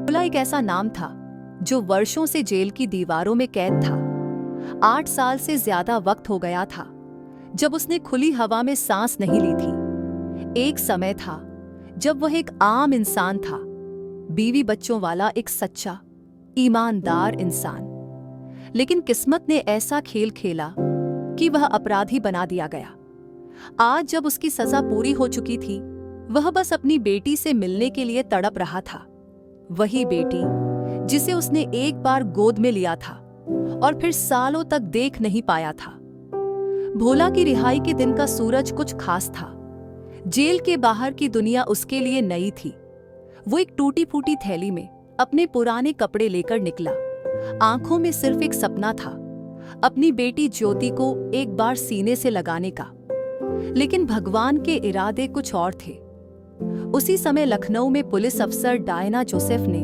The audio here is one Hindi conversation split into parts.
भोला एक ऐसा नाम था जो वर्षों से जेल की दीवारों में कैद था। 8 साल से ज्यादा वक्त हो गया था जब उसने खुली हवा में सांस नहीं ली थी। एक समय था जब वह एक आम इंसान था, बीवी बच्चों वाला एक सच्चा, ईमानदार इंसान। लेकिन किस्मत ने ऐसा खेल खेला कि वह अपराधी बना दिया गया। आज जब उसकी सजा पूरी हो चुकी थी, वह बस अपनी बेटी से मिलने के लिए तड़प रहा था। वही बेटी जिसे उसने एक बार गोद में लिया था और फिर सालों तक देख नहीं पाया था। भोला की रिहाई के दिन का सूरज कुछ खास था। जेल के बाहर की दुनिया उसके लिए नई थी। वो एक टूटी फूटी थैली में अपने पुराने कपड़े लेकर निकला। आंखों में सिर्फ एक सपना था, अपनी बेटी ज्योति को एक बार सीने से लगाने का। लेकिन भगवान के इरादे कुछ और थे। उसी समय लखनऊ में पुलिस अफसर डायना जोसेफ ने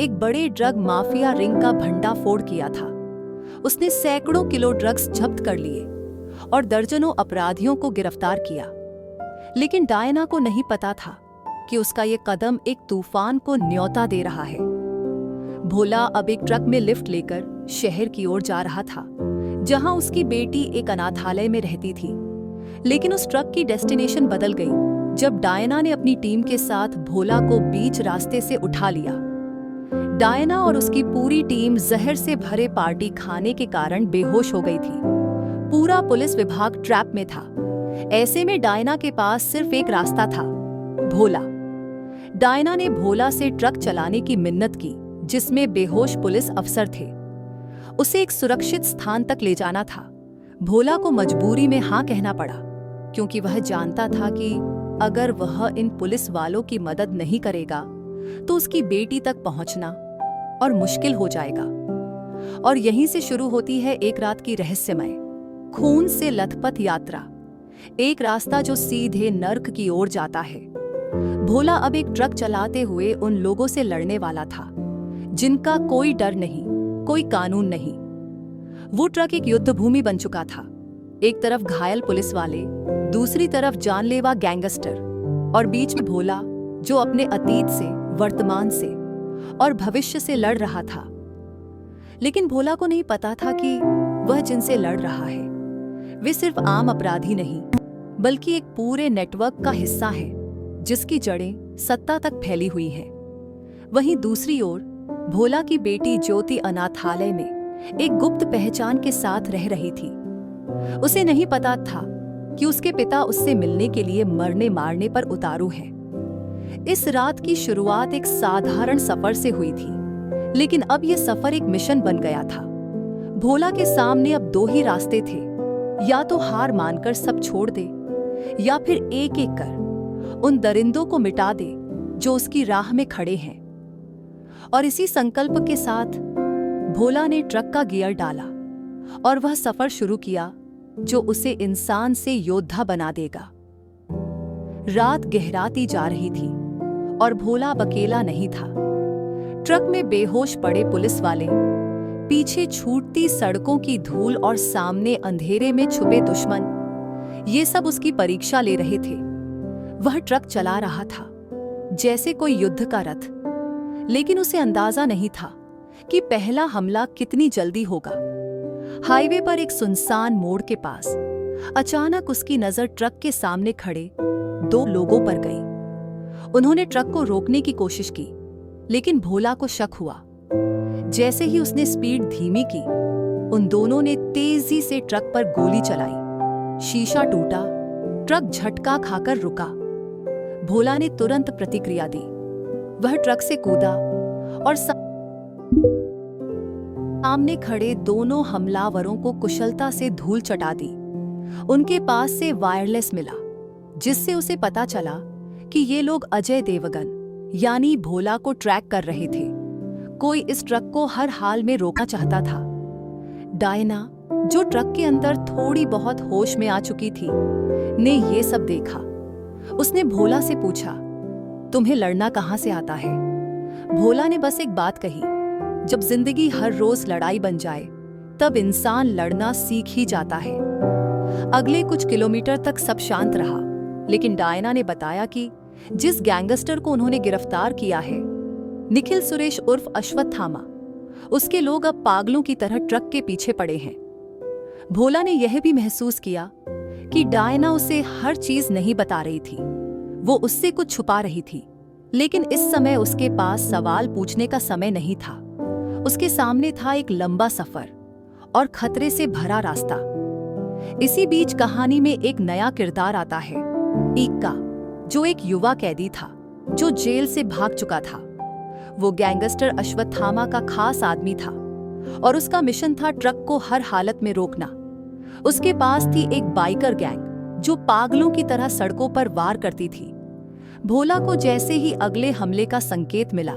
एक बड़े ड्रग माफिया रिंग का भंडाफोड़ किया था। उसने सैकड़ों किलो ड्रग्स जब्त कर लिए और दर्जनों अपराधियों को गिरफ्तार किया। लेकिन डायना को नहीं पता था कि उसका ये कदम एक तूफान को न्योता दे रहा है। भोला अब एक ट्रक में लिफ्ट लेकर शहर की ओर जा रहा था, जहां उसकी बेटी एक अनाथालय में रहती थी। लेकिन उस ट्रक की डेस्टिनेशन बदल गई जब डायना ने अपनी टीम के साथ भोला को बीच रास्ते से उठा लिया। डायना और उसकी पूरी टीम जहर से भरे पार्टी खाने के कारण बेहोश हो गई थी। पूरा पुलिस विभाग ट्रैप में था। ऐसे में डायना के पास सिर्फ एक रास्ता था, भोला। डायना ने भोला से ट्रक चलाने की मिन्नत की, जिसमें बेहोश पुलिस अफसर थे। उसे एक सुरक्षित स्थान तक ले जाना था। भोला को मजबूरी में हाँ कहना पड़ा, क्योंकि वह जानता था कि अगर वह इन पुलिस वालों की मदद नहीं करेगा तो उसकी बेटी तक पहुंचना और मुश्किल हो जाएगा। और यहीं से शुरू होती है एक रात की रहस्यमय, खून से लथपथ यात्रा। एक रास्ता जो सीधे नर्क की ओर जाता है। भोला अब एक ट्रक चलाते हुए उन लोगों से लड़ने वाला था जिनका कोई डर नहीं, कोई कानून नहीं। वो ट्रक एक युद्ध भूमि बन चुका था। एक तरफ घायल पुलिस वाले, दूसरी तरफ जानलेवा गैंगस्टर, और बीच में भोला जो अपने अतीत से, वर्तमान से और भविष्य से लड़ रहा था। लेकिन भोला को नहीं पता था कि वह जिनसे लड़ रहा है वे सिर्फ आम अपराधी नहीं, बल्कि एक पूरे नेटवर्क का हिस्सा है जिसकी जड़ें सत्ता तक फैली हुई हैं। वहीं दूसरी ओर भोला की बेटी ज्योति अनाथालय में एक गुप्त पहचान के साथ रह रही थी। उसे नहीं पता था कि उसके पिता उससे मिलने के लिए मरने मारने पर उतारू हैं। इस रात की शुरुआत एक साधारण सफर से हुई थी, लेकिन अब यह सफर एक मिशन बन गया था। भोला के सामने अब 2 ही रास्ते थे, या तो हार मानकर सब छोड़ दे, या फिर एक एक कर उन दरिंदों को मिटा दे जो उसकी राह में खड़े हैं। और इसी संकल्प के साथ भोला ने ट्रक का गियर डाला और वह सफर शुरू किया जो उसे इंसान से योद्धा बना देगा। रात गहराती जा रही थी और भोला अब अकेला नहीं था। ट्रक में बेहोश पड़े पुलिस वाले, पीछे छूटती सड़कों की धूल और सामने अंधेरे में छुपे दुश्मन, ये सब उसकी परीक्षा ले रहे थे। वह ट्रक चला रहा था जैसे कोई युद्ध का रथ, लेकिन उसे अंदाजा नहीं था कि पहला हमला कितनी जल्दी होगा। हाईवे पर एक सुनसान मोड़ के पास अचानक उसकी नजर ट्रक के सामने खड़े 2 लोगों पर गई। उन्होंने ट्रक को रोकने की कोशिश की, लेकिन भोला को शक हुआ। जैसे ही उसने स्पीड धीमी की, उन दोनों ने तेजी से ट्रक पर गोली चलाई। शीशा टूटा, ट्रक झटका खाकर रुका। भोला ने तुरंत प्रतिक्रिया दी। वह ट्रक से कूदा और सामने खड़े दोनों हमलावरों को कुशलता से धूल चटा दी। उनके पास से वायरलेस मिला, जिससे उसे पता चला कि ये लोग अजय देवगन यानी भोला को ट्रैक कर रहे थे। कोई इस ट्रक को हर हाल में रोकना चाहता था। डायना, जो ट्रक के अंदर थोड़ी बहुत होश में आ चुकी थी, ने ये सब देखा। उसने भोला से पूछा, तुम्हें लड़ना कहाँ से आता है? भोला ने बस एक बात कही, जब जिंदगी हर रोज लड़ाई बन जाए तब इंसान लड़ना सीख ही जाता है। अगले कुछ किलोमीटर तक सब शांत रहा, लेकिन डायना ने बताया कि जिस गैंगस्टर को उन्होंने गिरफ्तार किया है निखिल सुरेश उर्फ अश्वत्थामा। उसके लोग अब पागलों की तरह ट्रक के पीछे पड़े हैं। भोला ने यह भी महसूस किया कि डायना उसे हर चीज नहीं बता रही थी, वो उससे कुछ छुपा रही थी। लेकिन इस समय उसके पास सवाल पूछने का समय नहीं था। उसके सामने था एक लंबा सफर और खतरे से भरा रास्ता। इसी बीच कहानी में एक नया किरदार आता है, इक्का, जो एक युवा कैदी था जो जेल से भाग चुका था। वो गैंगस्टर अश्वत्थामा का खास आदमी था और उसका मिशन था ट्रक को हर हालत में रोकना। उसके पास थी एक बाइकर गैंग जो पागलों की तरह सड़कों पर वार करती थी। भोला को जैसे ही अगले हमले का संकेत मिला,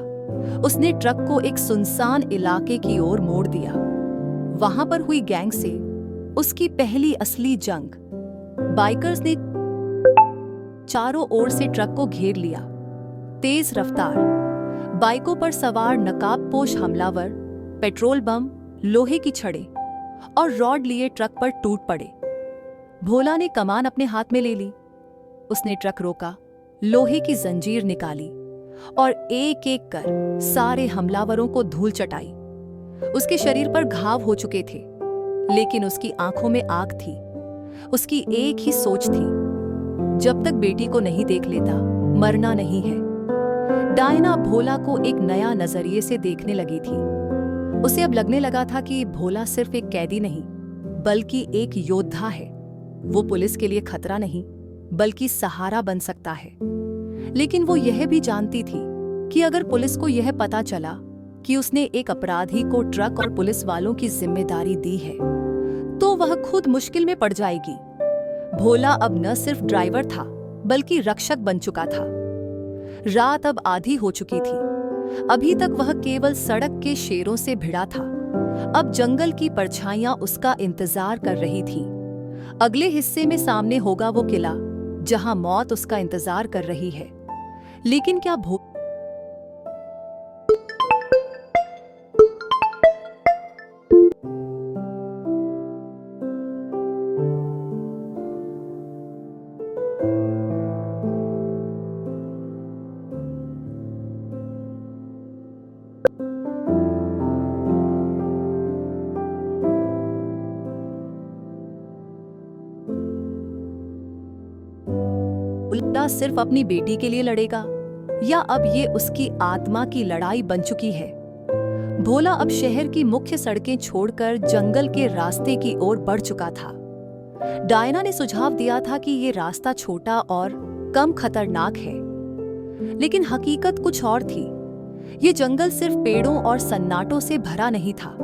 उसने ट्रक को एक सुनसान इलाके की ओर मोड़ दिया। वहां पर हुई गैंग से उसकी पहली असली जंग। बाइकर्स ने चारों ओर से ट्रक को घेर लिया। तेज रफ्तार, बाइकों पर सवार नकाबपोश हमलावर पेट्रोल बम, लोहे की छड़ें और रॉड लिए ट्रक पर टूट पड़े। भोला ने कमान अपने हाथ में ले ली। उसने ट्रक रोका, लोहे की जंजीर निकाली और एक एक कर सारे हमलावरों को धूल चटाई। उसके शरीर पर घाव हो चुके थे, लेकिन उसकी आंखों में आग थी। उसकी एक ही सोच थी, जब तक बेटी को नहीं देख लेता मरना नहीं है। डायना भोला को एक नया नजरिए से देखने लगी थी। उसे अब लगने लगा था कि भोला सिर्फ एक कैदी नहीं, बल्कि एक योद्धा है। वो पुलिस के लिए खतरा नहीं, बल्कि सहारा बन सकता है। लेकिन वो यह भी जानती थी कि अगर पुलिस को यह पता चला कि उसने एक अपराधी को ट्रक और पुलिस वालों की जिम्मेदारी दी है, तो वह खुद मुश्किल में पड़ जाएगी। भोला अब न सिर्फ ड्राइवर था, बल्कि रक्षक बन चुका था। रात अब आधी हो चुकी थी। अभी तक वह केवल सड़क के शेरों से भिड़ा था। अब जंगल की परछाइयां उसका इंतजार कर रही थीं। अगले हिस्से में सामने होगा वो किला जहां मौत उसका इंतजार कर रही है। लेकिन क्या भोला सिर्फ अपनी बेटी के लिए लड़ेगा, या अब ये उसकी आत्मा की लड़ाई बन चुकी है? भोला अब शहर की मुख्य सड़कें छोड़कर जंगल के रास्ते की ओर बढ़ चुका था। डायना ने सुझाव दिया था कि ये रास्ता छोटा और कम खतरनाक है, लेकिन हकीकत कुछ और थी। ये जंगल सिर्फ पेड़ों और सन्नाटों से भरा नहीं था,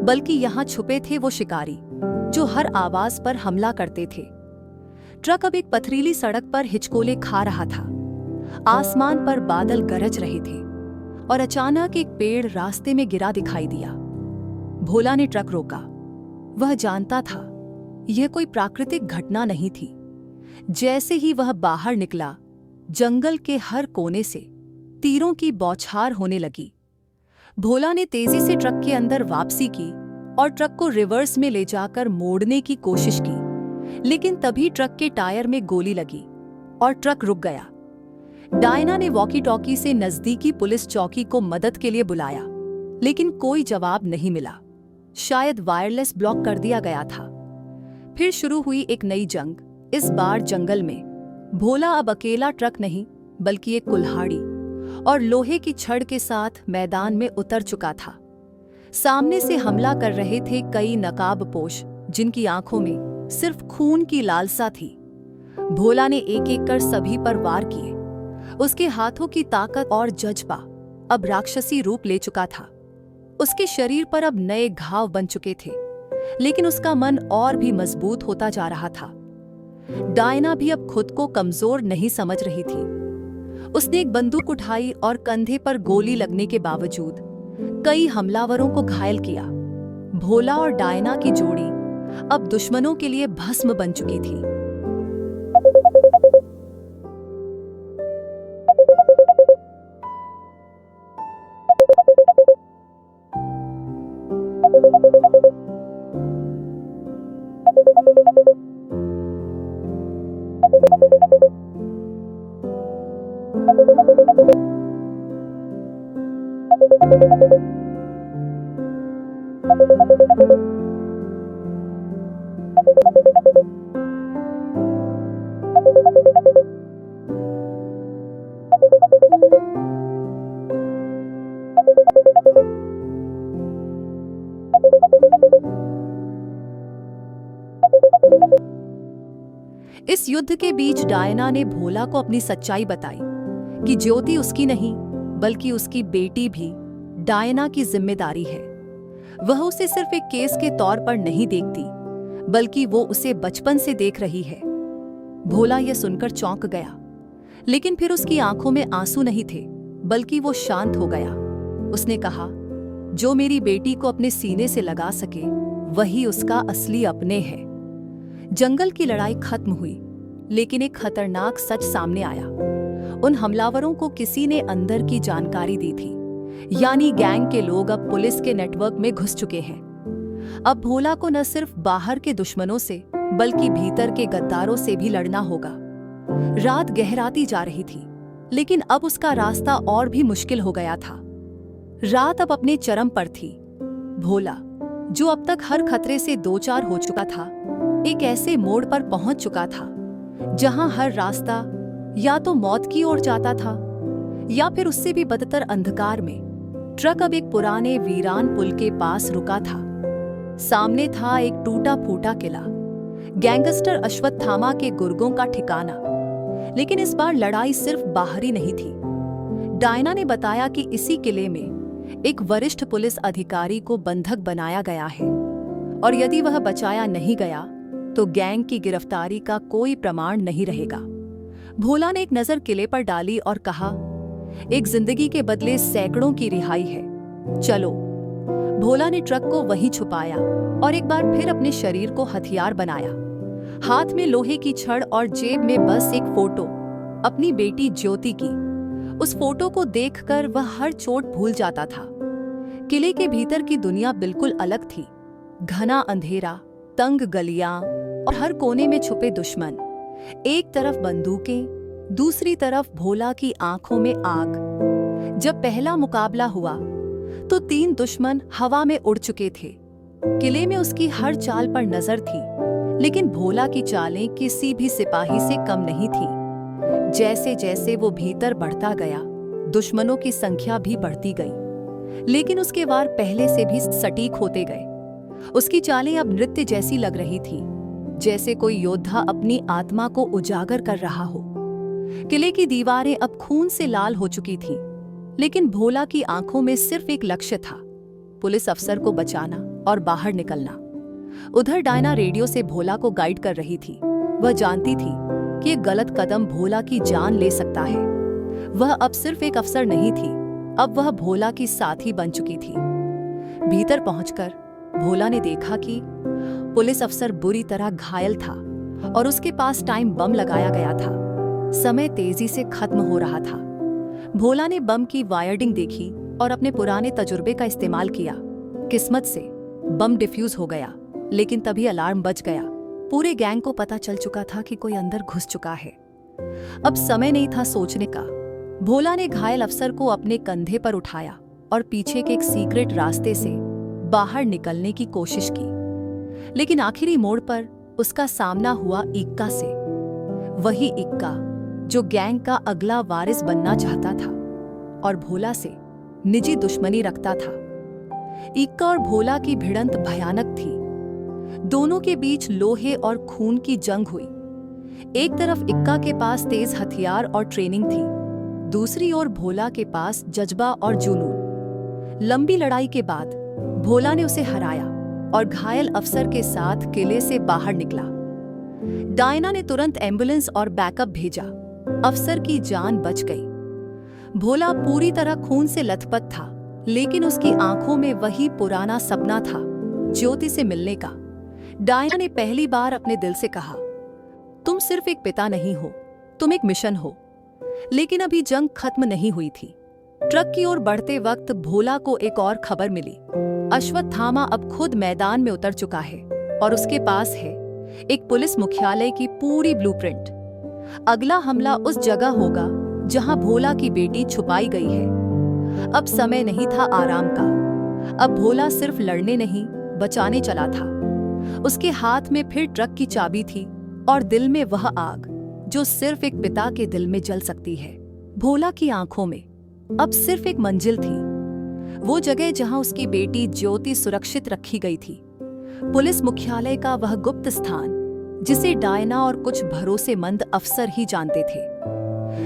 बल्कि यहाँ छुपे थे वो शिकारी जो हर आवाज पर हमला करते थे। ट्रक अब एक पथरीली सड़क पर हिचकोले खा रहा था। आसमान पर बादल गरज रहे थे और अचानक एक पेड़ रास्ते में गिरा दिखाई दिया। भोला ने ट्रक रोका। वह जानता था यह कोई प्राकृतिक घटना नहीं थी। जैसे ही वह बाहर निकला, जंगल के हर कोने से तीरों की बौछार होने लगी। भोला ने तेजी से ट्रक के अंदर वापसी की और ट्रक को रिवर्स में ले जाकर मोड़ने की कोशिश की, लेकिन तभी ट्रक के टायर में गोली लगी और ट्रक रुक गया। डायना ने वॉकी टॉकी से नजदीकी पुलिस चौकी को मदद के लिए बुलाया, लेकिन कोई जवाब नहीं मिला। शायद वायरलेस ब्लॉक कर दिया गया था। फिर शुरू हुई एक नई जंग, इस बार जंगल में। भोला अब अकेला ट्रक नहीं, बल्कि एक कुल्हाड़ी और लोहे की छड़ के साथ मैदान में उतर चुका था। सामने से हमला कर रहे थे कई नकाबपोश, जिनकी आंखों में सिर्फ खून की लालसा थी। भोला ने एक एक कर सभी पर वार किए। उसके हाथों की ताकत और जज्बा अब राक्षसी रूप ले चुका था। उसके शरीर पर अब नए घाव बन चुके थे, लेकिन उसका मन और भी मजबूत होता जा रहा था। डायना भी अब खुद को कमजोर नहीं समझ रही थी। उसने एक बंदूक उठाई और कंधे पर गोली लगने के बावजूद कई हमलावरों को घायल किया। भोला और डायना की जोड़ी अब दुश्मनों के लिए भस्म बन चुकी थी। इस युद्ध के बीच डायना ने भोला को अपनी सच्चाई बताई कि ज्योति उसकी नहीं बल्कि उसकी बेटी भी डायना की जिम्मेदारी है। वह उसे सिर्फ एक केस के तौर पर नहीं देखती बल्कि वो उसे बचपन से देख रही है। भोला यह सुनकर चौंक गया, लेकिन फिर उसकी आंखों में आंसू नहीं थे बल्कि वो शांत हो गया। उसने कहा, जो मेरी बेटी को अपने सीने से लगा सके वही उसका असली अपने है। जंगल की लड़ाई खत्म हुई, लेकिन एक खतरनाक सच सामने आया। उन हमलावरों को किसी ने अंदर की जानकारी दी थी, यानी गैंग के लोग अब पुलिस के नेटवर्क में घुस चुके हैं। अब भोला को न सिर्फ बाहर के दुश्मनों से बल्कि भीतर के गद्दारों से भी लड़ना होगा। रात गहराती जा रही थी, लेकिन अब उसका रास्ता और भी मुश्किल हो गया था। रात अब अपने चरम पर थी। भोला, जो अब तक हर खतरे से दो चार हो चुका था, एक ऐसे मोड़ पर पहुंच चुका था जहां हर रास्ता या तो मौत की ओर जाता था या फिर उससे भी बदतर अंधकार में। ट्रक अब एक पुराने वीरान पुल के पास रुका था। सामने था एक टूटा फूटा किला, गैंगस्टर अश्वत्थामा के गुर्गों का ठिकाना। लेकिन इस बार लड़ाई सिर्फ बाहरी नहीं थी। डायना ने बताया कि इसी किले में एक वरिष्ठ पुलिस अधिकारी को बंधक बनाया गया है और यदि वह बचाया नहीं गया तो गैंग की गिरफ्तारी का कोई प्रमाण नहीं रहेगा। भोला ने एक नजर किले पर डाली और कहा, एक जिंदगी के बदले सैकड़ों की रिहाई है, चलो। भोला ने ट्रक को वहीं छुपाया और एक बार फिर अपने शरीर को हथियार बनाया। हाथ में लोहे की छड़ और जेब में बस एक फोटो, अपनी बेटी ज्योति की। उस फोटो को देखकर वह हर चोट भूल जाता था। किले के भीतर की दुनिया बिल्कुल अलग थी। घना अंधेरा, तंग गलियां और हर कोने में छुपे दुश्मन। एक तरफ बंदूकें, दूसरी तरफ भोला की आंखों में आग। जब पहला मुकाबला हुआ तो 3 दुश्मन हवा में उड़ चुके थे। किले में उसकी हर चाल पर नजर थी, लेकिन भोला की चालें किसी भी सिपाही से कम नहीं थी। जैसे जैसे वो भीतर बढ़ता गया, दुश्मनों की संख्या भी बढ़ती गई, लेकिन उसके वार पहले से भी सटीक होते गए। उसकी चालें अब नृत्य जैसी लग रही थी, जैसे कोई योद्धा अपनी आत्मा को उजागर कर रहा हो। किले की दीवारें अब खून से लाल हो चुकी थीं, लेकिन भोला की आंखों में सिर्फ एक लक्ष्य था, पुलिस अफसर को बचाना और बाहर निकलना। उधर डायना रेडियो से भोला को गाइड कर रही थी। वह जानती थी कि एक गलत कदम भोला की जान ले सकता है। वह अब सिर्फ एक अफसर नहीं थी, अब वह भोला की साथी बन चुकी थी। भीतर पहुंचकर भोला ने देखा कि पुलिस अफसर बुरी तरह घायल था और उसके पास टाइम बम लगाया गया था। समय तेजी से खत्म हो रहा था। भोला ने बम की वायरिंग देखी और अपने पुराने तजुर्बे का इस्तेमाल किया। किस्मत से बम डिफ्यूज हो गया, लेकिन तभी अलार्म बज गया। पूरे गैंग को पता चल चुका था कि कोई अंदर घुस चुका है। अब समय नहीं था सोचने का। भोला ने घायल अफसर को अपने कंधे पर उठाया और पीछे के एक सीक्रेट रास्ते से बाहर निकलने की कोशिश की। लेकिन आखिरी मोड़ पर उसका सामना हुआ इक्का से। वही इक्का जो गैंग का अगला वारिस बनना चाहता था और भोला से निजी दुश्मनी रखता था। इक्का और भोला की भिड़ंत भयानक थी। दोनों के बीच लोहे और खून की जंग हुई। एक तरफ इक्का के पास तेज हथियार और ट्रेनिंग थी, दूसरी ओर भोला के पास जज्बा और जुनून। लंबी लड़ाई के बाद भोला ने उसे हराया और घायल अफसर के साथ किले से बाहर निकला। डायना ने तुरंत एम्बुलेंस और बैकअप भेजा। अफसर की जान बच गई। भोला पूरी तरह खून से लथपथ था, लेकिन उसकी आंखों में वही पुराना सपना था, ज्योति से मिलने का। डायना ने पहली बार अपने दिल से कहा, तुम सिर्फ एक पिता नहीं हो, तुम एक मिशन हो। लेकिन अभी जंग खत्म नहीं हुई थी। ट्रक की ओर बढ़ते वक्त भोला को एक और खबर मिली। अश्वत्थामा अब खुद मैदान में उतर चुका है और उसके पास है एक पुलिस मुख्यालय की पूरी ब्लूप्रिंट। अगला हमला उस जगह होगा जहां भोला की बेटी छुपाई गई है। अब समय नहीं था आराम का। अब भोला सिर्फ लड़ने नहीं, बचाने चला था। उसके हाथ में फिर ट्रक की चाबी थी और दिल में वह आग जो सिर्फ एक पिता के दिल में जल सकती है। भोला की आंखों में अब सिर्फ एक मंजिल थी, वो जगह जहां उसकी बेटी ज्योति सुरक्षित रखी गई थी। पुलिस मुख्यालय का वह गुप्त स्थान जिसे डायना और कुछ भरोसेमंद अफसर ही जानते थे।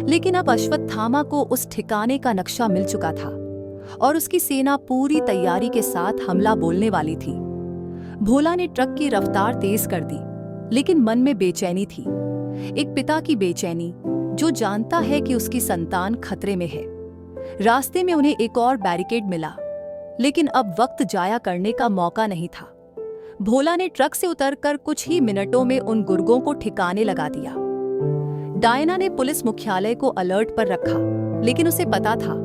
लेकिन अब अश्वत्थामा को उस ठिकाने का नक्शा मिल चुका था और उसकी सेना पूरी तैयारी के साथ हमला बोलने वाली थी। भोला ने ट्रक की रफ्तार तेज कर दी, लेकिन मन में बेचैनी थी, एक पिता की बेचैनी जो जानता है कि उसकी संतान खतरे में है। रास्ते में उन्हें एक और बैरिकेड मिला, लेकिन अब वक्त जाया करने का मौका नहीं था। भोला ने ट्रक से उतरकर कुछ ही मिनटों में उन गुर्गों को ठिकाने लगा दिया। डायना ने पुलिस मुख्यालय को अलर्ट पर रखा, लेकिन उसे पता था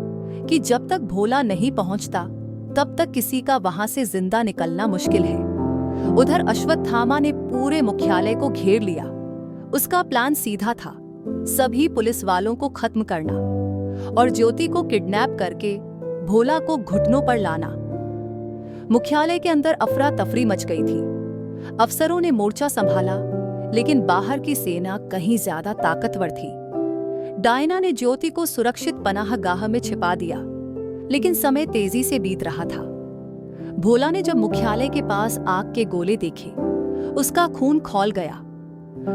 कि जब तक भोला नहीं पहुंचता तब तक किसी का वहां से जिंदा निकलना मुश्किल है। उधर अश्वत्थामा ने पूरे मुख्यालय को घेर लिया। उसका प्लान सीधा था, सभी पुलिस वालों को खत्म करना और ज्योति को किडनैप करके भोला को घुटनों पर लाना। मुख्यालय के अंदर अफरा तफरी मच गई थी। अफसरों ने मोर्चा संभाला, लेकिन बाहर की सेना कहीं ज्यादा ताकतवर थी। डायना ने ज्योति को सुरक्षित पनाहगाह में छिपा दिया, लेकिन समय तेजी से बीत रहा था। भोला ने जब मुख्यालय के पास आग के गोले देखे, उसका खून खौल गया।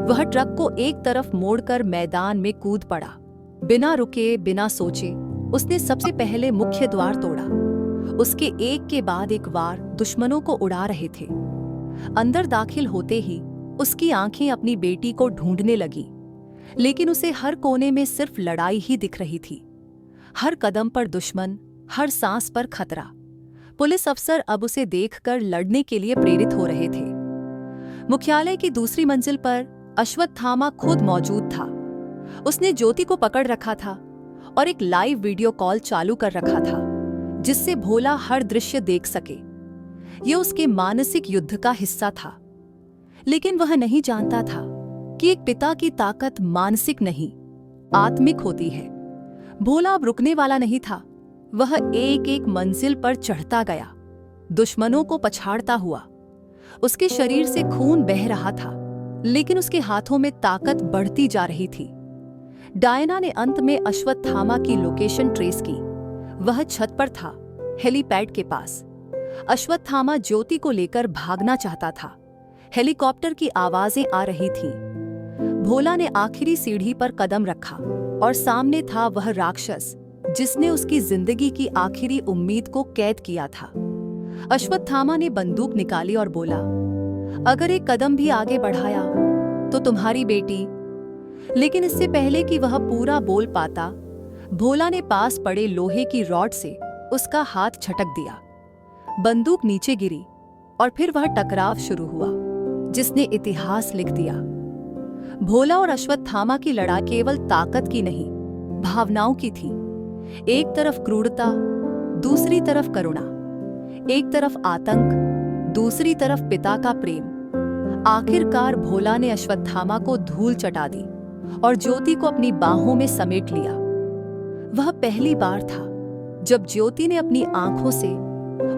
वह ट्रक को एक तरफ मोड़कर मैदान में कूद पड़ा। बिना रुके, बिना सोचे उसने सबसे पहले मुख्य द्वार तोड़ा। उसके एक के बाद एक वार दुश्मनों को उड़ा रहे थे। अंदर दाखिल होते ही उसकी आंखें अपनी बेटी को ढूंढने लगी, लेकिन उसे हर कोने में सिर्फ लड़ाई ही दिख रही थी। हर कदम पर दुश्मन, हर सांस पर खतरा। पुलिस अफसर अब उसे देखकर लड़ने के लिए प्रेरित हो रहे थे। मुख्यालय की दूसरी मंजिल पर अश्वत्थामा खुद मौजूद था। उसने ज्योति को पकड़ रखा था और एक लाइव वीडियो कॉल चालू कर रखा था, जिससे भोला हर दृश्य देख सके। यह उसके मानसिक युद्ध का हिस्सा था, लेकिन वह नहीं जानता था कि एक पिता की ताकत मानसिक नहीं, आत्मिक होती है। भोला अब रुकने वाला नहीं था। वह एक एक मंजिल पर चढ़ता गया, दुश्मनों को पछाड़ता हुआ। उसके शरीर से खून बह रहा था, लेकिन उसके हाथों में ताकत बढ़ती जा रही थी। डायना ने अंत में अश्वत्थामा की लोकेशन ट्रेस की। वह छत पर था, हेलीपैड के पास। अश्वत्थामा ज्योति को लेकर भागना चाहता था। हेलीकॉप्टर की आवाजें आ रही थीं। भोला ने आखिरी सीढ़ी पर कदम रखा और सामने था वह राक्षस जिसने उसकी जिंदगी की आखिरी उम्मीद को कैद किया था। अश्वत्थामा ने बंदूक निकाली और बोला, अगर एक कदम भी आगे बढ़ाया तो तुम्हारी बेटी। लेकिन इससे पहले कि वह पूरा बोल पाता, भोला ने पास पड़े लोहे की रॉड से उसका हाथ झटक दिया। बंदूक नीचे गिरी और फिर वह टकराव शुरू हुआ जिसने इतिहास लिख दिया। भोला और अश्वत्थामा की लड़ाई केवल ताकत की नहीं, भावनाओं की थी। एक तरफ क्रूरता, दूसरी तरफ करुणा। एक तरफ आतंक, दूसरी तरफ पिता का प्रेम। आखिरकार भोला ने अश्वत्थामा को धूल चटा दी और ज्योति को अपनी बाहों में समेट लिया। वह पहली बार था जब ज्योति ने अपनी आंखों से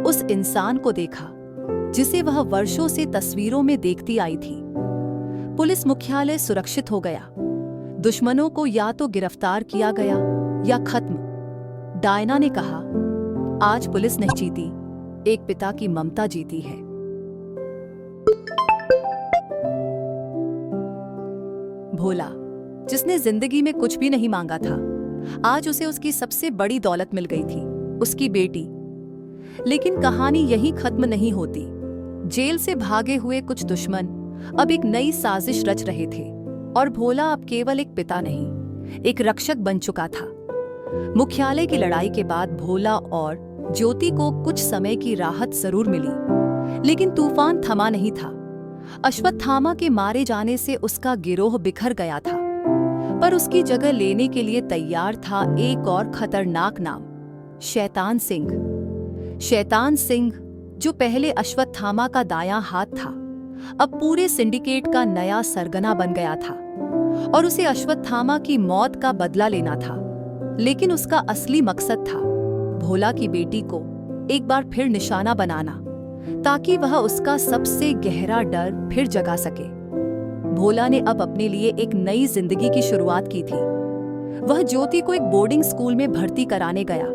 उस इंसान को देखा जिसे वह वर्षों से तस्वीरों में देखती आई थी। पुलिस मुख्यालय सुरक्षित हो गया। दुश्मनों को या तो गिरफ्तार किया गया या खत्म। डायना ने कहा, आज पुलिस नहीं जीती, एक पिता की ममता जीती है। भोला, जिसने जिंदगी में कुछ भी नहीं मांगा था, आज उसे उसकी सबसे बड़ी दौलत मिल गई थी, उसकी बेटी। लेकिन कहानी यहीं खत्म नहीं होती। जेल से भागे हुए कुछ दुश्मन अब एक नई साजिश रच रहे थे और भोला अब केवल एक पिता नहीं, एक रक्षक बन चुका था। मुख्यालय की लड़ाई के बाद भोला और ज्योति को कुछ समय की राहत जरूर मिली, लेकिन तूफान थमा नहीं था। अश्वत्थामा के मारे जाने से उसका गिरोह बिखर गया था, पर उसकी जगह लेने के लिए तैयार था एक और खतरनाक नाम, शैतान सिंह। शैतान सिंह, जो पहले अश्वत्थामा का दायां हाथ था, अब पूरे सिंडिकेट का नया सरगना बन गया था और उसे अश्वत्थामा की मौत का बदला लेना था। लेकिन उसका असली मकसद था भोला की बेटी को एक बार फिर निशाना बनाना, ताकि वह उसका सबसे गहरा डर फिर जगा सके। भोला ने अब अपने लिए एक नई जिंदगी की शुरुआत की थी। वह ज्योति को एक बोर्डिंग स्कूल में भर्ती कराने गया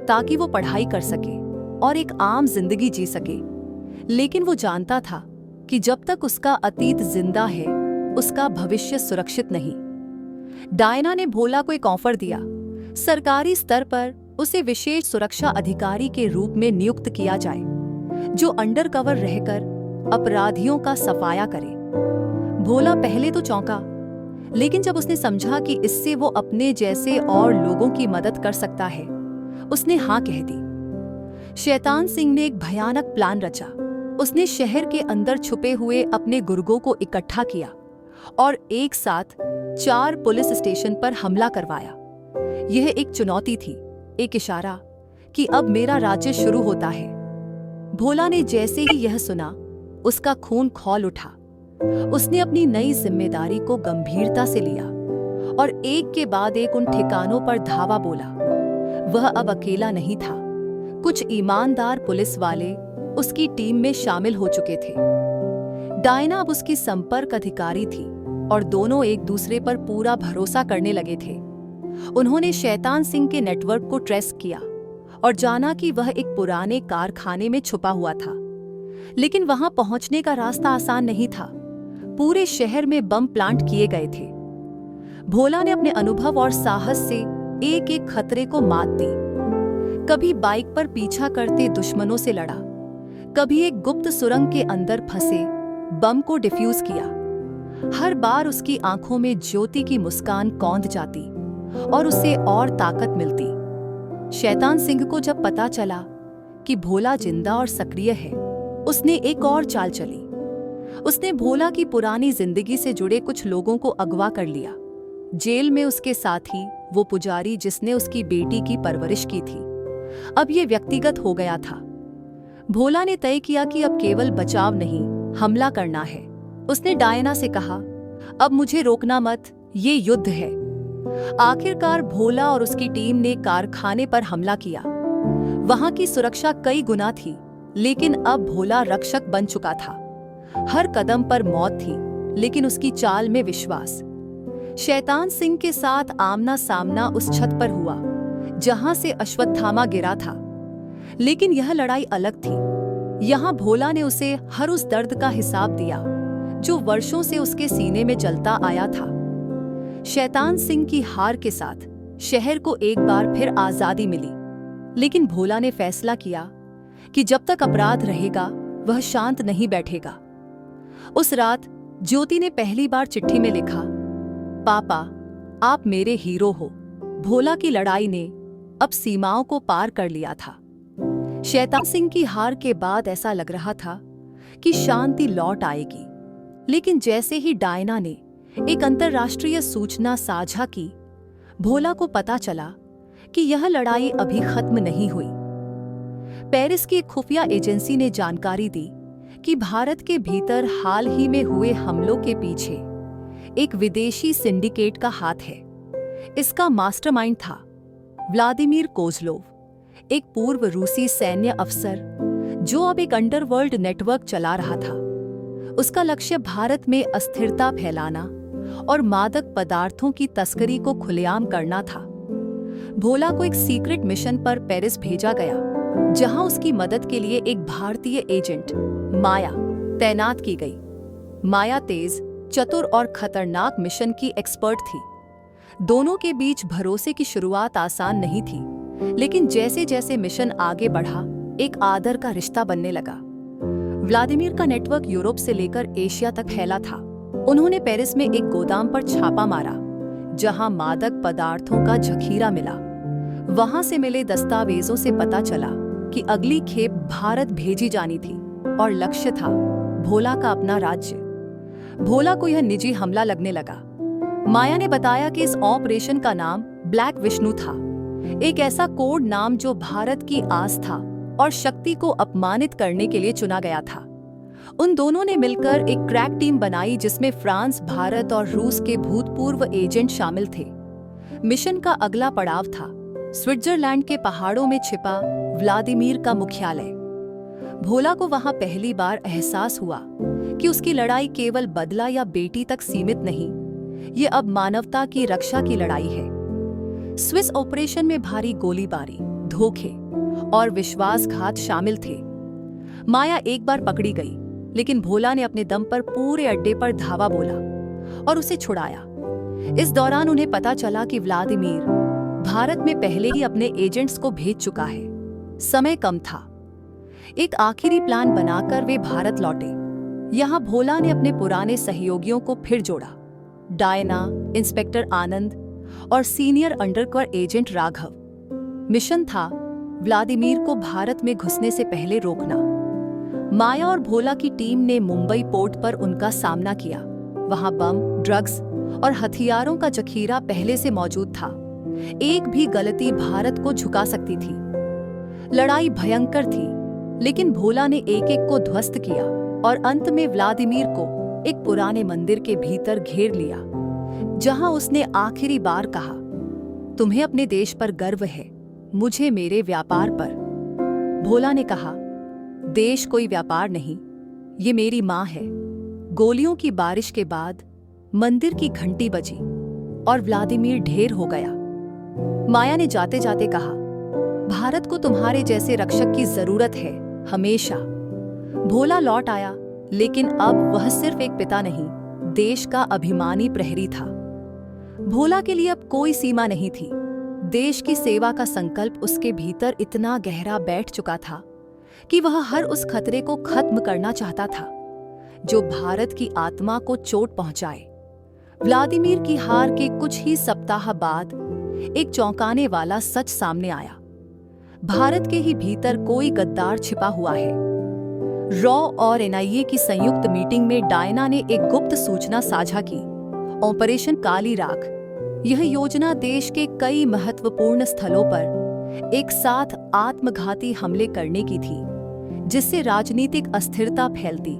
ताकि वो पढ़ाई कर सके और एक आम जिंदगी जी सके। लेकिन वो जानता था कि जब तक उसका अतीत जिंदा है, उसका भविष्य सुरक्षित नहीं। डायना ने भोला को एक ऑफर दिया। सरकारी स्तर पर उसे विशेष सुरक्षा अधिकारी के रूप में नियुक्त किया जाए, जो अंडरकवर रहकर अपराधियों का सफाया करे। भोला पहले तो चौंका, लेकिन जब उसने समझा कि इससे वो अपने जैसे और लोगों की मदद कर सकता है, उसने हाँ कह दी। शैतान सिंह ने एक भयानक प्लान रचा। उसने शहर के अंदर छुपे हुए अपने गुर्गों को इकट्ठा किया और एक साथ 4 पुलिस स्टेशन पर हमला करवाया। यह एक चुनौती थी, एक इशारा कि अब मेरा राज्य शुरू होता है। भोला ने जैसे ही यह सुना, उसका खून खौल उठा। उसने अपनी नई जिम्मेदारी को गंभीरता से लिया और एक के बाद एक उन ठिकानों पर धावा बोला। वह अब अकेला नहीं था। कुछ ईमानदार पुलिस वाले उसकी टीम में शामिल हो चुके थे। डायना अब उसकी संपर्क अधिकारी थी और दोनों एक दूसरे पर पूरा भरोसा करने लगे थे। उन्होंने शैतान सिंह के नेटवर्क को ट्रेस किया और जाना कि वह एक पुराने कारखाने में छुपा हुआ था। लेकिन वहां पहुंचने का रास्ता आसान नहीं था। पूरे शहर में बम प्लांट किए गए थे। भोला ने अपने अनुभव और साहस से एक एक खतरे को मात दी। कभी बाइक पर पीछा करते दुश्मनों से लड़ा, कभी एक गुप्त सुरंग के अंदर फंसे बम को डिफ्यूज किया। हर बार उसकी आंखों में ज्योति की मुस्कान कौंध जाती और उसे और ताकत मिलती। शैतान सिंह को जब पता चला कि भोला जिंदा और सक्रिय है, उसने एक और चाल चली। उसने भोला की पुरानी जिंदगी से जुड़े कुछ लोगों को अगवा कर लिया। जेल में उसके साथ ही वो पुजारी जिसने उसकी बेटी की परवरिश की थी, अब ये व्यक्तिगत हो गया था। भोला ने तय किया कि अब केवल बचाव नहीं, हमला करना है। उसने डायना से कहा, अब मुझे रोकना मत, ये युद्ध है। आखिरकार भोला और उसकी टीम ने कारखाने पर हमला किया। वहां की सुरक्षा कई गुना थी, लेकिन अब भोला रक्षक बन चुका था। हर कदम पर मौत थी, लेकिन उसकी चाल में विश्वास। शैतान सिंह के साथ आमना सामना उस छत पर हुआ जहां से अश्वत्थामा गिरा था। लेकिन यह लड़ाई अलग थी। यहां भोला ने उसे हर उस दर्द का हिसाब दिया जो वर्षों से उसके सीने में जलता आया था। शैतान सिंह की हार के साथ शहर को एक बार फिर आजादी मिली, लेकिन भोला ने फैसला किया कि जब तक अपराध रहेगा, वह शांत नहीं बैठेगा। उस रात ज्योति ने पहली बार चिट्ठी में लिखा, पापा, आप मेरे हीरो हो। भोला की लड़ाई ने अब सीमाओं को पार कर लिया था। शैतान सिंह की हार के बाद ऐसा लग रहा था कि शांति लौट आएगी, लेकिन जैसे ही डायना ने एक अंतर्राष्ट्रीय सूचना साझा की, भोला को पता चला कि यह लड़ाई अभी खत्म नहीं हुई। पेरिस की एक खुफिया एजेंसी ने जानकारी दी कि भारत के भीतर हाल ही में हुए हमलों के पीछे एक विदेशी सिंडिकेट का हाथ है। इसका मास्टरमाइंड था व्लादिमीर कोज़लोव, एक पूर्व रूसी सैन्य अफसर जो अब एक अंडरवर्ल्ड नेटवर्क चला रहा था। उसका लक्ष्य भारत में अस्थिरता फैलाना और मादक पदार्थों की तस्करी को खुलेआम करना था। भोला को एक सीक्रेट मिशन पर पेरिस भेजा गया, जहां उसकी मदद के लिए एक भारतीय एजेंट माया तैनात की गई। माया तेज, चतुर और खतरनाक मिशन की एक्सपर्ट थी। दोनों के बीच भरोसे की शुरुआत आसान नहीं थी, लेकिन जैसे जैसे मिशन आगे बढ़ा, एक आदर का रिश्ता बनने लगा। व्लादिमीर का नेटवर्क यूरोप से लेकर एशिया तक फैला था। उन्होंने पेरिस में एक गोदाम पर छापा मारा, जहां मादक पदार्थों का जखीरा मिला। वहां से मिले दस्तावेजों से पता चला कि अगली खेप भारत भेजी जानी थी और लक्ष्य था भोला का अपना राज्य। भोला को यह निजी हमला लगने लगा। माया ने बताया कि इस ऑपरेशन का नाम ब्लैक विष्णु था, एक ऐसा कोड नाम जो भारत की आस्था और शक्ति को अपमानित करने के लिए चुना गया था। उन दोनों ने मिलकर एक क्रैक टीम बनाई जिसमें फ्रांस, भारत और रूस के भूतपूर्व एजेंट शामिल थे। मिशन का अगला पड़ाव था स्विट्जरलैंड के पहाड़ों में छिपा व्लादिमीर का मुख्यालय। भोला को वहां पहली बार एहसास हुआ कि उसकी लड़ाई केवल बदला या बेटी तक सीमित नहीं, ये अब मानवता की रक्षा की लड़ाई है। स्विस ऑपरेशन में भारी गोलीबारी, धोखे और विश्वासघात शामिल थे। माया एक बार पकड़ी गई, लेकिन भोला ने अपने दम पर पूरे अड्डे पर धावा बोला और उसे छुड़ाया। इस दौरान उन्हें पता चला कि व्लादिमीर भारत में पहले ही अपने एजेंट्स को भेज चुका है। समय कम था। एक आखिरी प्लान बनाकर वे भारत लौटे। यहां भोला ने अपने पुराने सहयोगियों को फिर जोड़ा, डायना, इंस्पेक्टर आनंद और senior undercover agent Raghav. Mission था व्लादिमीर को भारत में घुसने से पहले रोकना। माया और भोला की टीम ने मुंबई पोर्ट पर उनका सामना किया। वहां बम, ड्रग्स और हथियारों का जखीरा पहले से मौजूद था। एक भी गलती भारत को झुका सकती थी। लड़ाई भयंकर थी, लेकिन भोला ने एक एक को ध्वस्त किया और अंत में व्लादिमीर को एक पुराने मंदिर के भीतर घेर लिया, जहां उसने आखिरी बार कहा, तुम्हें अपने देश पर गर्व है, मुझे मेरे व्यापार पर। भोला ने कहा, देश कोई व्यापार नहीं, ये मेरी मां है। गोलियों की बारिश के बाद मंदिर की घंटी बजी और व्लादिमीर ढेर हो गया। माया ने जाते जाते कहा, भारत को तुम्हारे जैसे रक्षक की जरूरत है, हमेशा। भोला लौट आया, लेकिन अब वह सिर्फ एक पिता नहीं, देश का अभिमानी प्रहरी था। भोला के लिए अब कोई सीमा नहीं थी। देश की सेवा का संकल्प उसके भीतर इतना गहरा बैठ चुका था कि वह हर उस खतरे को खत्म करना चाहता था जो भारत की आत्मा को चोट पहुंचाए। व्लादिमीर की हार के कुछ ही सप्ताह बाद एक चौंकाने वाला सच सामने आया। भारत के ही भीतर कोई गद्दार छिपा हुआ है। रॉ और एनआईए की संयुक्त मीटिंग में डायना ने एक गुप्त सूचना साझा की, ऑपरेशन काली राख। यह योजना देश के कई महत्वपूर्ण स्थलों पर एक साथ आत्मघाती हमले करने की थी, जिससे राजनीतिक अस्थिरता फैलती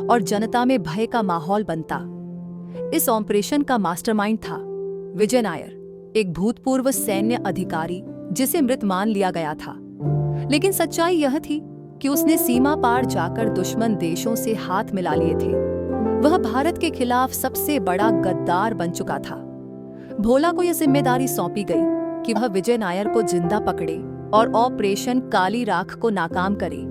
और जनता में भय का माहौल बनता। इस ऑपरेशन का मास्टरमाइंड था विजय नायर, एक भूतपूर्व सैन्य अधिकारी जिसे मृत मान लिया गया था। लेकिन सच्चाई यह थी कि उसने सीमा पार जाकर दुश्मन देशों से हाथ मिला लिए थे। वह भारत के खिलाफ सबसे बड़ा गद्दार बन चुका था। भोला को यह जिम्मेदारी सौंपी गई कि वह विजय नायर को जिंदा पकड़े और ऑपरेशन काली राख को नाकाम करे।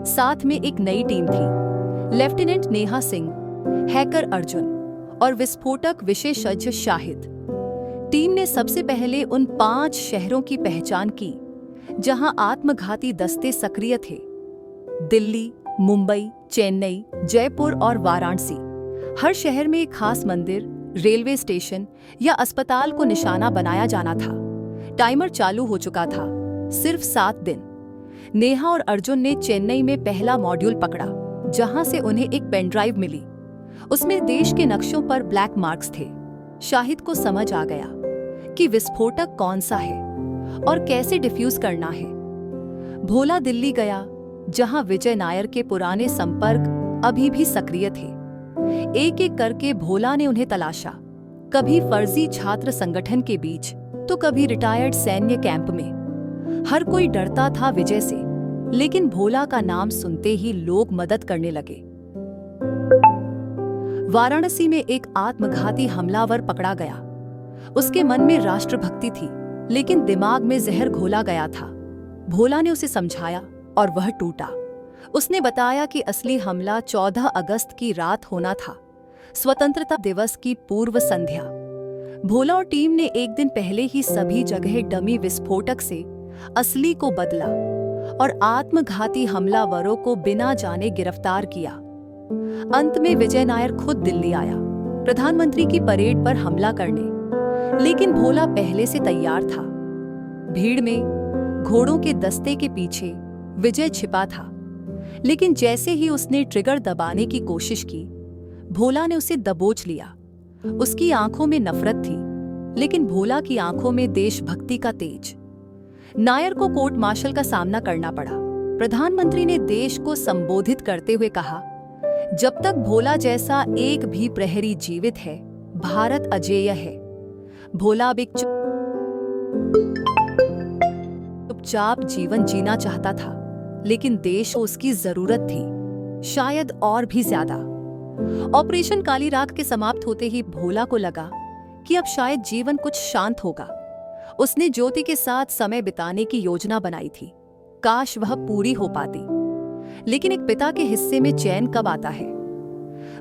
साथ में एक नई टीम थी, लेफ्टिनेंट नेहा सिंह, हैकर अर्जुन और विस्फोटक विशेषज्ञ शाहिद। टीम ने सबसे पहले उन 5 शहरों की पहचान की जहां आत्मघाती दस्ते सक्रिय थे। दिल्ली, मुंबई, चेन्नई, जयपुर और वाराणसी। हर शहर में एक खास मंदिर, रेलवे स्टेशन या अस्पताल को निशाना बनाया जाना था। टाइमर चालू हो चुका था, सिर्फ 7 दिन। नेहा और अर्जुन ने चेन्नई में पहला मॉड्यूल पकड़ा, जहां से उन्हें एक पेन ड्राइव मिली। उसमें देश के नक्शों पर ब्लैक मार्क्स थे। शाहिद को समझ आ गया कि विस्फोटक कौन सा है और कैसे डिफ्यूज करना है। भोला दिल्ली गया, जहां विजय नायर के पुराने संपर्क अभी भी सक्रिय थे। एक एक करके भोला ने उन्हें तलाशा, कभी फर्जी छात्र संगठन के बीच तो कभी रिटायर्ड सैन्य कैंप में। हर कोई डरता था विजय से, लेकिन भोला का नाम सुनते ही लोग मदद करने लगे। वाराणसी में एक आत्मघाती हमलावर पकड़ा गया। उसके मन में राष्ट्रभक्ति थी, लेकिन दिमाग में जहर घोला गया था। भोला ने उसे समझाया और वह टूटा। उसने बताया कि असली हमला 14 अगस्त की रात होना था, स्वतंत्रता दिवस की पूर्व संध्या। भोला और टीम ने एक दिन पहले ही सभी जगह डमी विस्फोटक से असली को बदला और आत्मघाती हमलावरों को बिना जाने गिरफ्तार किया। अंत में विजय नायर खुद दिल्ली आया, प्रधानमंत्री की परेड पर हमला करने। लेकिन भोला पहले से तैयार था। भीड़ में घोड़ों के दस्ते के पीछे विजय छिपा था, लेकिन जैसे ही उसने ट्रिगर दबाने की कोशिश की, भोला ने उसे दबोच लिया। उसकी आंखों में नफरत थी, लेकिन भोला की आंखों में देशभक्ति का तेज। नायर को कोर्ट मार्शल का सामना करना पड़ा। प्रधानमंत्री ने देश को संबोधित करते हुए कहा, जब तक भोला जैसा एक भी प्रहरी जीवित है, भारत अजेय है। भोला अब एक चुपचाप जीवन जीना चाहता था, लेकिन देश को उसकी जरूरत थी, शायद और भी ज्यादा। ऑपरेशन काली राख के समाप्त होते ही भोला को लगा कि अब शायद जीवन कुछ शांत होगा। उसने ज्योति के साथ समय बिताने की योजना बनाई थी, काश वह पूरी हो पाती। लेकिन एक पिता के हिस्से में चैन कब आता है।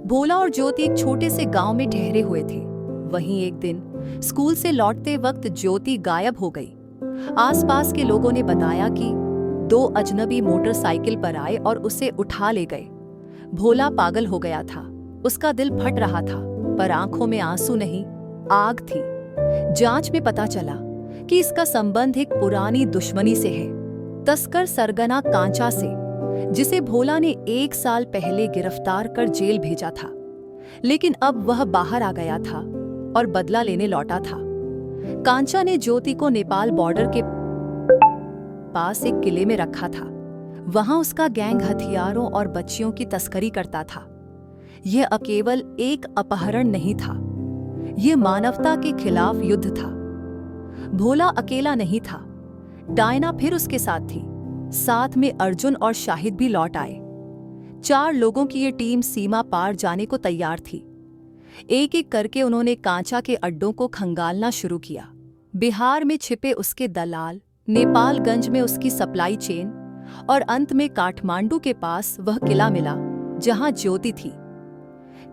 भोला और ज्योति एक छोटे से गांव में ठहरे हुए थे। वहीं एक दिन स्कूल से लौटते वक्त ज्योति गायब हो गई। आसपास के लोगों ने बताया कि 2 अजनबी मोटरसाइकिल पर आए और उसे उठा ले गए। भोला पागल हो गया था, उसका दिल फट रहा था, पर आंखों में आंसू नहीं, आग थी। जांच में पता चला कि इसका संबंध एक पुरानी दुश्मनी से है, तस्कर सरगना कांचा से, जिसे भोला ने 1 साल पहले गिरफ्तार कर जेल भेजा था। लेकिन अब वह बाहर आ गया था और बदला लेने लौटा था। कांचा ने ज्योति को नेपाल बॉर्डर के पास एक किले में रखा था। वहां उसका गैंग हथियारों और बच्चियों की तस्करी करता था। यह केवल एक अपहरण नहीं था, यह मानवता के खिलाफ युद्ध था। भोला अकेला नहीं था, डायना फिर उसके साथ थी। साथ में अर्जुन और शाहिद भी लौट आए। 4 लोगों की ये टीम सीमा पार जाने को तैयार थी। एक एक करके उन्होंने कांचा के अड्डों को खंगालना शुरू किया। बिहार में छिपे उसके दलाल, नेपालगंज में उसकी सप्लाई चेन, और अंत में काठमांडू के पास वह किला मिला जहां ज्योति थी।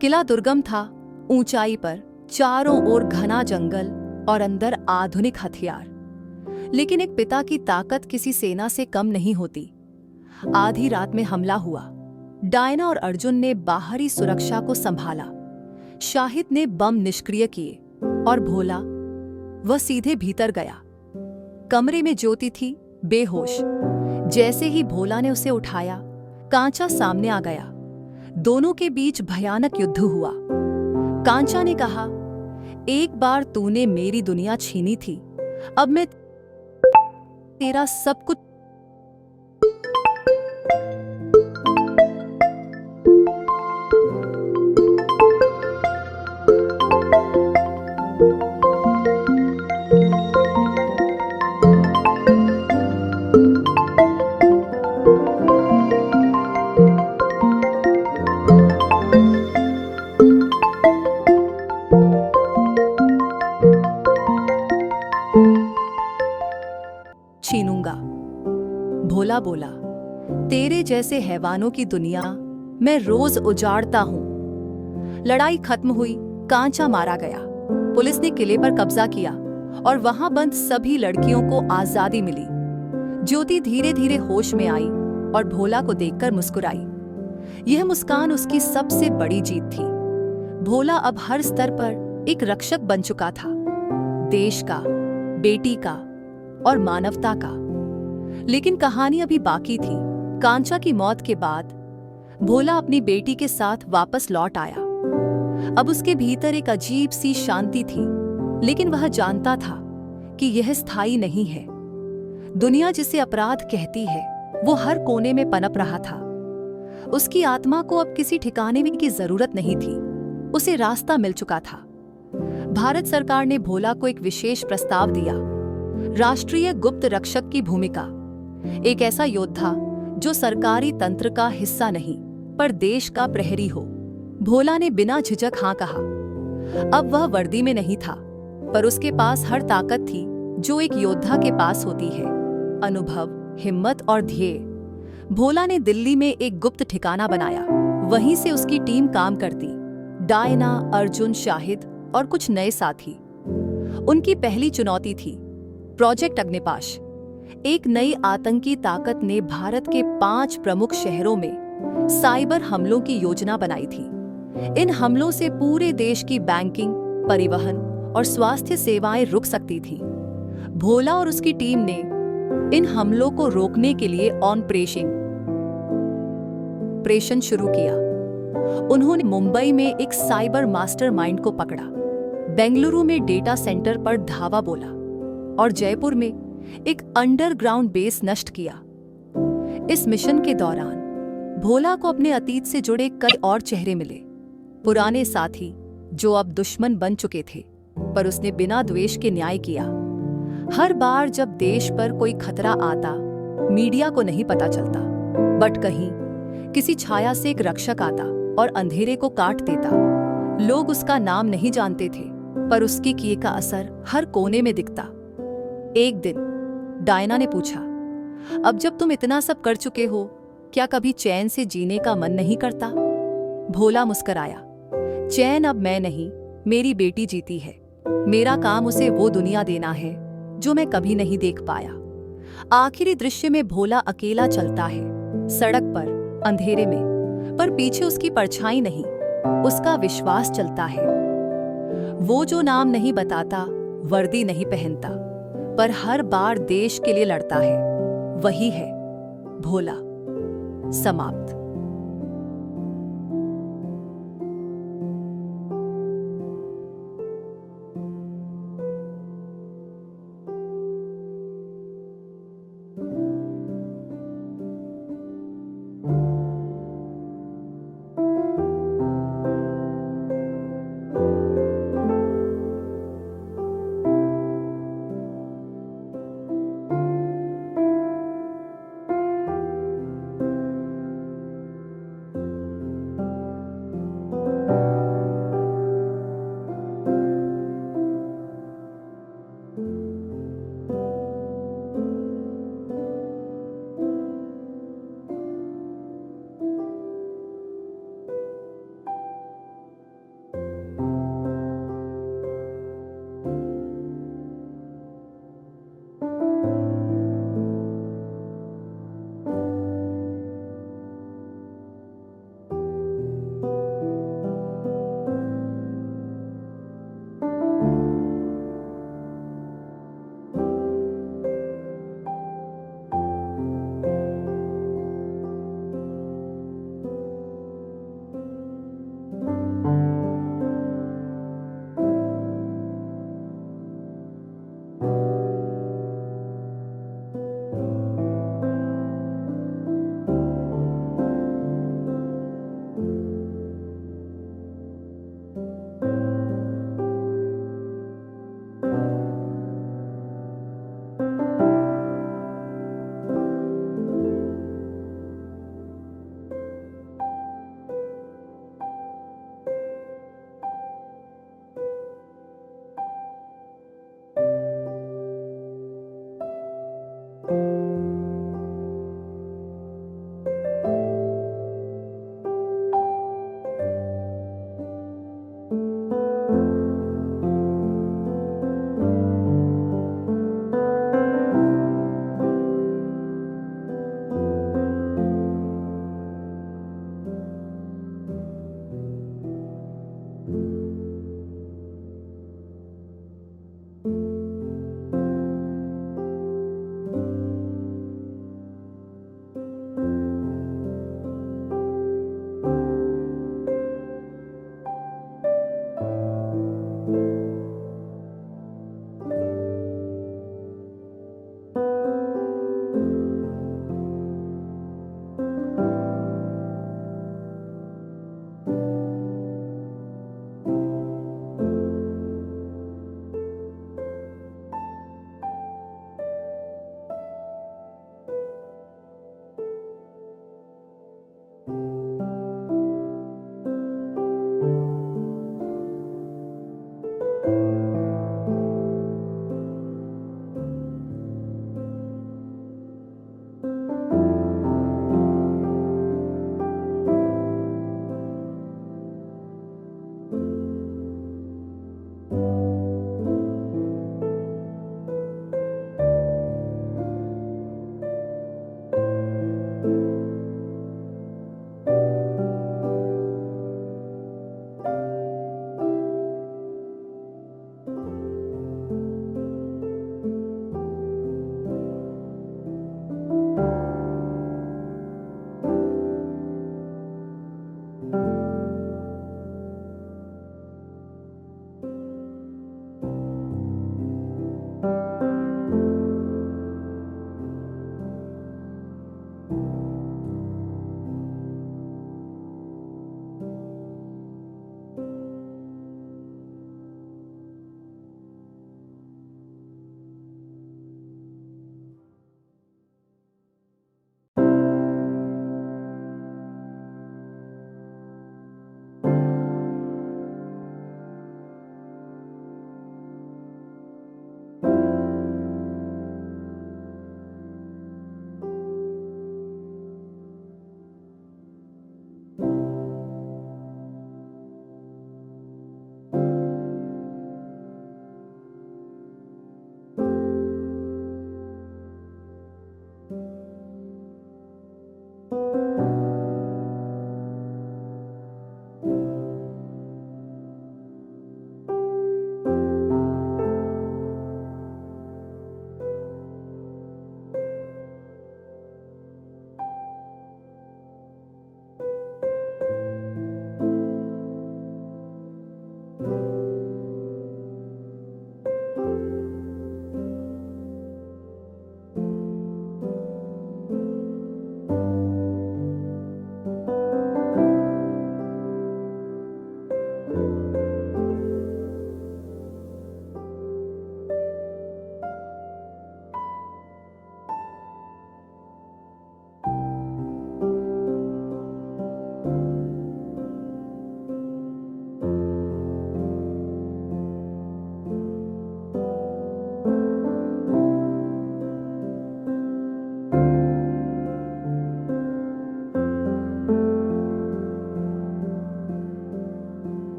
किला दुर्गम था, ऊंचाई पर, चारों ओर घना जंगल और अंदर आधुनिक हथियार। लेकिन एक पिता की ताकत किसी सेना से कम नहीं होती। आधी रात में हमला हुआ। डायना और अर्जुन ने बाहरी सुरक्षा को संभाला, शाहिद ने बम निष्क्रिय किए, और भोला, वह सीधे भीतर गया। कमरे में ज्योति थी, बेहोश। जैसे ही भोला ने उसे उठाया, कांचा सामने आ गया। दोनों के बीच भयानक युद्ध हुआ। कांचा ने कहा, एक बार तूने मेरी दुनिया छीनी थी, अब मैं तेरा सब कुछ। छीनूंगा। भोला बोला, तेरे जैसे हैवानों की दुनिया मैं रोज उजाड़ता हूं। लड़ाई खत्म हुई, कांचा मारा गया। पुलिस ने किले पर कब्जा किया और वहां बंद सभी लड़कियों को आजादी मिली। ज्योति धीरे धीरे होश में आई और भोला को देखकर मुस्कुराई। यह मुस्कान उसकी सबसे बड़ी जीत थी। भोला अब हर स्तर पर एक रक्षक बन चुका था, देश का, बेटी का और मानवता का। लेकिन कहानी अभी बाकी थी। कांचा की मौत के बाद भोला अपनी बेटी के साथ वापस लौट आया। अब उसके भीतर एक अजीब सी शांति थी, लेकिन वह जानता था कि यह स्थायी नहीं है। दुनिया जिसे अपराध कहती है, वो हर कोने में पनप रहा था। उसकी आत्मा को अब किसी ठिकाने में की जरूरत नहीं थी, उसे रास्ता मिल चुका था। भारत सरकार ने भोला को एक विशेष प्रस्ताव दिया, राष्ट्रीय गुप्त रक्षक की भूमिका। एक ऐसा योद्धा जो सरकारी तंत्र का हिस्सा नहीं, पर देश का प्रहरी हो। भोला ने बिना झिझक हाँ कहा। अब वह वर्दी में नहीं था, पर उसके पास हर ताकत थी जो एक योद्धा के पास होती है, अनुभव, हिम्मत और ध्येय। भोला ने दिल्ली में एक गुप्त ठिकाना बनाया। वहीं से उसकी टीम काम करती, डायना, अर्जुन, शाहिद और कुछ नए साथी। उनकी पहली चुनौती थी प्रोजेक्ट अग्निपाश। एक नई आतंकी ताकत ने भारत के 5 प्रमुख शहरों में साइबर हमलों की योजना बनाई थी। इन हमलों से पूरे देश की बैंकिंग, परिवहन और स्वास्थ्य सेवाएं रुक सकती थी। भोला और उसकी टीम ने इन हमलों को रोकने के लिए ऑपरेशन शुरू किया। उन्होंने मुंबई में एक साइबर मास्टरमाइंड को पकड़ा, बेंगलुरु में डेटा सेंटर पर धावा बोला और जयपुर में एक अंडरग्राउंड बेस नष्ट किया। इस मिशन के दौरान भोला को अपने अतीत से जुड़े कई और चेहरे मिले, पुराने साथी जो अब दुश्मन बन चुके थे, पर उसने बिना द्वेष के न्याय किया। हर बार जब देश पर कोई खतरा आता, मीडिया को नहीं पता चलता, बट कहीं किसी छाया से एक रक्षक आता और अंधेरे को काट देता। लोग उसका नाम नहीं जानते थे, पर उसके किए का असर हर कोने में दिखता। एक दिन डायना ने पूछा, अब जब तुम इतना सब कर चुके हो, क्या कभी चैन से जीने का मन नहीं करता? भोला मुस्कराया, चैन अब मैं नहीं, मेरी बेटी जीती है। मेरा काम उसे वो दुनिया देना है जो मैं कभी नहीं देख पाया। आखिरी दृश्य में भोला अकेला चलता है, सड़क पर अंधेरे में, पर पीछे उसकी परछाई नहीं, उसका विश्वास चलता है। वो जो नाम नहीं बताता, वर्दी नहीं पहनता, पर हर बार देश के लिए लड़ता है, वही है भोला। समाप्त।